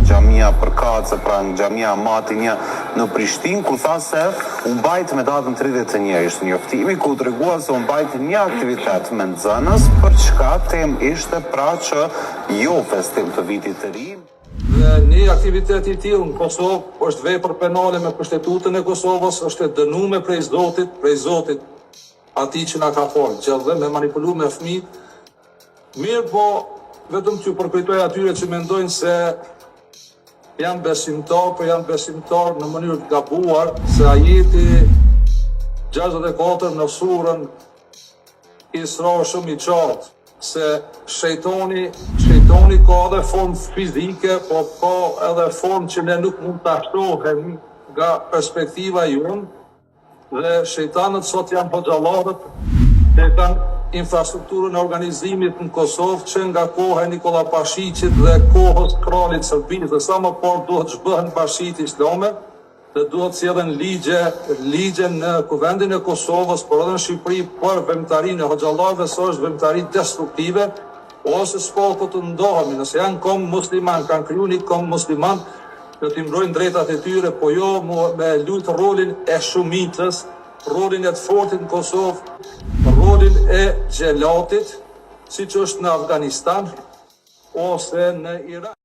xhamia Përkace, pra në xhamia Mati 1 në Prishtinë, ku tha se u mbajt me datën 31, ishte njoftimi ku tregua se u mbajt një aktivitet me nxënës, për çka temë ishte pra që jo festim të vitit të ri. Dhe një aktivitet i tillë në Kosovë është vepër penale me Kushtetutën e Kosovës, është e dënuar prej Zotit, atij që na ka folë, që dhe me manipulu me fëmijë. Mirë, po vetëm që përkujtoj atyre që mendojnë se janë besimtar në mënyrë të gabuar, se ajeti 64 në surën Isra shumë i qartë, se shejtoni ka edhe formë fizike, po ka edhe formë që ne nuk mund të ashtohemi nga perspektiva jonë, dhe shejtanët sot janë hoxhallarët që kanë infrastrukturën e organizimit në Kosovë që nga koha e Nikola Pashiqit dhe kohës kralit Serbisë, dhe sa më parë duhet zhbëhen Bashkitë Islame dhe duhet sjellën ligje në kuvendin e Kosovës, por edhe në Shqipëri për veprimtarinë e hoxhallarëve, se është veprimtari destruktive, ose s'po të ndohemi, nëse janë kom musliman, kanë kriju një kom musliman, do t'i mbrojnë drejtat e tyre, po jo me lutë rolin e shumicës, rolin e të fortit në Kosovë, rolin e xhelatit, siç është në Afganistan ose në Irak.